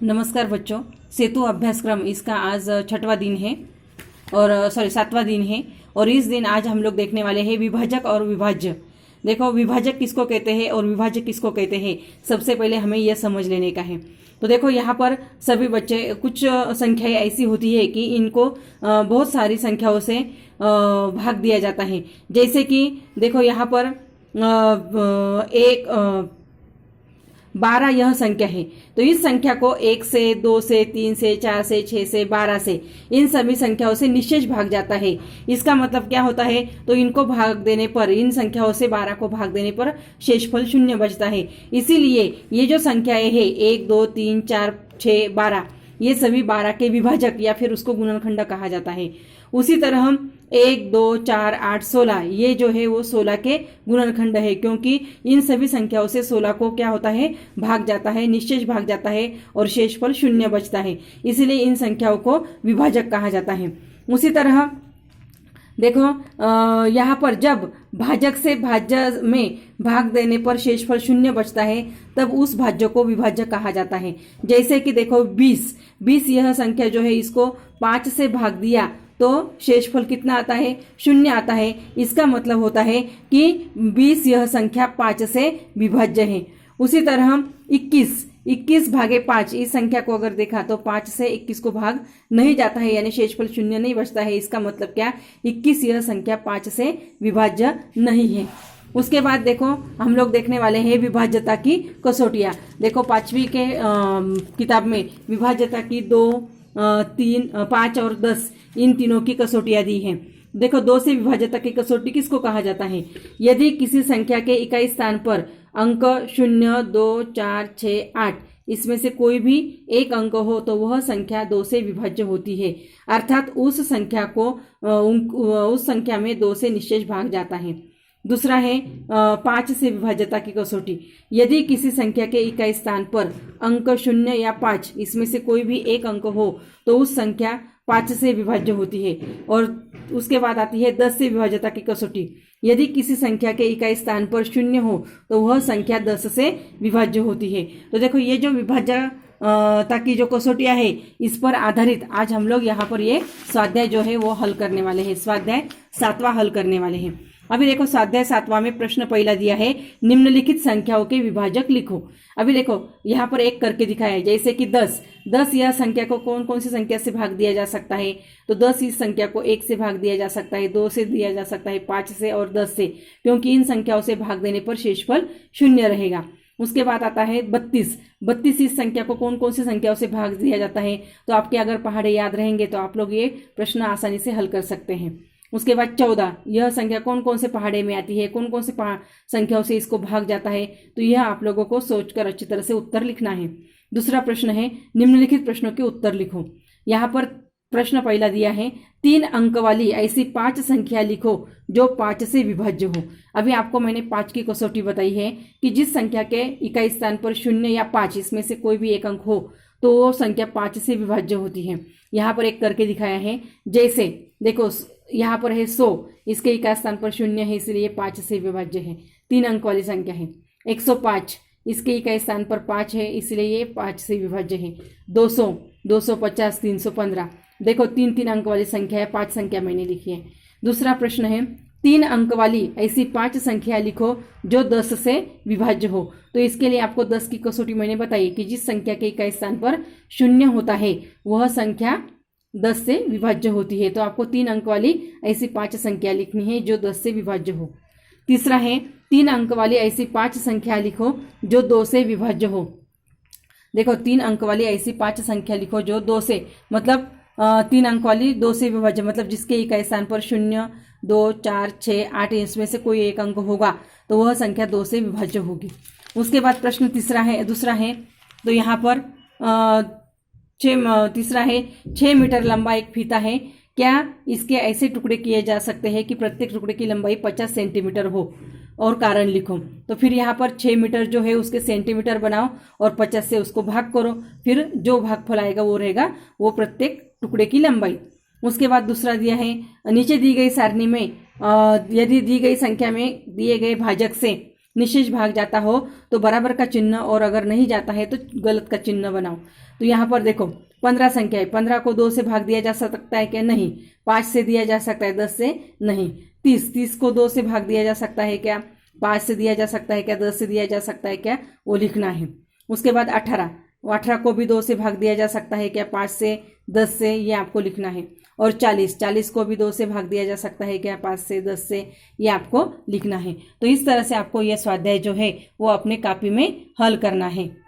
नमस्कार बच्चों, सेतु अभ्यासक्रम इसका आज छठवां दिन है और सातवां दिन है। और इस दिन आज हम लोग देखने वाले हैं विभाजक और विभाज्य। देखो, विभाजक किसको कहते हैं और विभाजक किसको कहते हैं, सबसे पहले हमें यह समझ लेने का है। तो देखो, यहाँ पर सभी बच्चे, कुछ संख्याएं ऐसी होती है कि इनको बहुत सारी संख्याओं से भाग दिया जाता है। जैसे कि देखो, यहाँ पर 12 यह संख्या है, तो इस संख्या को 1 से 2 से 3 से 4 से 6 से 12 से, इन सभी संख्याओं से निशेष भाग जाता है। इसका मतलब क्या होता है, तो इनको भाग देने पर, इन संख्याओं से 12 को भाग देने पर शेषफल 0 बचता है। इसीलिए ये जो संख्याएं हैं 1 2 3 4 6 12, ये सभी 12 के विभाजक या फिर उसको गुणनखंड कहा जाता है। उसी तरह हम 1 2 4 8 16, ये जो है वो 16 के गुणनखंड है, क्योंकि इन सभी संख्याओं से 16 को क्या होता है, भाग जाता है, निश्चेष भाग जाता है और शेषफल 0 बचता है। इसलिए इन संख्याओं को विभाजक कहा जाता है। उसी तरह देखो, यहाँ पर जब भाजक से भाज्य में भाग देने पर शेषफल 0 बचता है, तब उस भाज्य को विभाजक कहा जाता है। जैसे कि देखो, 20 यह संख्या जो है, इसको 5 से भाग दिया तो शेषफल कितना आता है, 0 आता है। इसका मतलब होता है कि 20 यह संख्या 5 से विभाज्य है। उसी तरह 21 भागे 5, इस संख्या को अगर देखा तो 5 से 21 को भाग नहीं जाता है, यानी शेषफल 0 नहीं बचता है। इसका मतलब क्या, 21 यह संख्या 5 से विभाज्य नहीं है। उसके बाद देखो, हम लोग देखने वाले हैं विभाज्यता की कसौटियां। देखो, 5वीं के किताब में विभाज्यता की 2, 3, 5 और 10, इन तीनों की कसौटियां दी हैं। देखो, 2 से विभाज्यता की कसौटी किसको कहा जाता है, यदि किसी संख्या के इकाई स्थान पर अंक 0 2 4 6 8, इसमें से कोई भी एक अंक हो तो वह संख्या 2 से विभाज्य होती है। अर्थात उस संख्या में 2 से निश्चेष भाग जाता है। दूसरा है 5 से विभाज्यता की कसौटी। यदि किसी संख्या के इकाई स्थान पर अंक 0 या 5, इसमें से कोई भी एक अंक हो तो उस संख्या 5 से विभाज्य होती है। और उसके बाद आती है 10 से विभाज्यता की कसौटी। यदि किसी संख्या के इकाई स्थान पर 0 हो तो वह संख्या 10 से विभाज्य होती है। तो देखो, ये जो विभाज्यता की जो कसौटियां है, इस पर आधारित आज हम लोग यहाँ पर ये स्वाध्याय जो है वो हल करने वाले हैं। स्वाध्याय 7वां हल करने वाले हैं। अभी देखो, स्वाध्याय 7वां में प्रश्न पहला दिया है, निम्नलिखित संख्याओं के विभाजक लिखो। अभी देखो, यहाँ पर एक करके दिखाया है। जैसे कि 10 यह संख्या को कौन कौन सी संख्या से भाग दिया जा सकता है, तो 10 इस संख्या को 1 से भाग दिया जा सकता है, 2 से दिया जा सकता है, 5 से और 10 से, क्योंकि इन संख्याओं से भाग देने पर शेषफल 0 रहेगा। उसके बाद आता है 32 इस संख्या को कौन कौन सी संख्याओं से भाग दिया जाता है, तो आपके अगर पहाड़े याद रहेंगे तो आप लोग ये प्रश्न आसानी से हल कर सकते हैं। उसके बाद 14, यह संख्या कौन कौन से पहाड़े में आती है, कौन कौन से संख्याओं से इसको भाग जाता है, तो यह आप लोगों को सोचकर अच्छी तरह से उत्तर लिखना है। दूसरा प्रश्न है, निम्नलिखित प्रश्नों के उत्तर लिखो। यहाँ पर प्रश्न पहला दिया है, 3 अंक वाली ऐसी 5 संख्या लिखो जो 5 से विभाज्य हो। अभी आपको मैंने 5 की कसौटी बताई है कि जिस संख्या के इकाई स्थान पर 0 या 5, इसमें से कोई भी एक अंक हो तो वो संख्या 5 से विभाज्य होती है। यहाँ पर एक करके दिखाया है। जैसे देखो, यहाँ पर है 100, इसके इकाई स्थान पर 0 है, इसलिए 5 से विभाज्य है, 3 अंक वाली संख्या है। 105, इसके इकाई स्थान पर 5 है, इसलिए ये 5 से विभाज्य है। 200, 250, 315, देखो 3 अंक वाली संख्या है, 5 संख्या मैंने लिखी है। दूसरा प्रश्न है, 3 अंक वाली ऐसी 5 संख्या लिखो जो 10 से विभाज्य हो। तो इसके लिए आपको 10 की कसौटी मैंने बताई कि जिस संख्या के इकाई स्थान पर 0 होता है वह संख्या 10 से विभाज्य होती है। तो आपको 3 अंक वाली ऐसी 5 संख्या लिखनी है जो 10 से विभाज्य हो। तीसरा है, 3 अंक वाली ऐसी 5 संख्या लिखो जो 2 से विभाज्य हो। देखो, 3 अंक वाली ऐसी 5 संख्या लिखो जो 2 से, मतलब 3 अंक वाली 2 से विभाज्य, मतलब जिसके इकाई स्थान पर 0 2 4 6 8, इसमें से कोई एक अंक होगा तो वह संख्या 2 से विभाज्य होगी। उसके बाद प्रश्न दूसरा है, तो यहाँ पर तीसरा है, 6 मीटर लंबा एक फीता है, क्या इसके ऐसे टुकड़े किए जा सकते हैं कि प्रत्येक टुकड़े की लंबाई 50 सेंटीमीटर हो, और कारण लिखो। तो फिर यहाँ पर 6 मीटर जो है उसके सेंटीमीटर बनाओ और 50 से उसको भाग करो, फिर जो भागफल आएगा वो रहेगा वो प्रत्येक टुकड़े की लंबाई। उसके बाद दूसरा दिया है, नीचे दी गई सारणी में यदि दी गई संख्या में दिए गए भाजक से निशेष भाग जाता हो तो बराबर का चिन्ह, और अगर नहीं जाता है तो गलत का चिन्ह बनाओ। तो यहाँ पर देखो 15 संख्या है, 15 को 2 से भाग दिया जा सकता है क्या? नहीं। 5 से दिया जा सकता है, 10 से नहीं। 30 को 2 से भाग दिया जा सकता है क्या? 5 से दिया जा सकता है क्या? 10 से दिया जा सकता है क्या? वो लिखना है। उसके बाद 18 को भी 2 से भाग दिया जा सकता है क्या? 5 से, 10 से, ये आपको लिखना है। और 40 को भी 2 से भाग दिया जा सकता है क्या? 5 से, 10 से, ये आपको लिखना है। तो इस तरह से आपको यह स्वाध्याय जो है वो अपने कॉपी में हल करना है।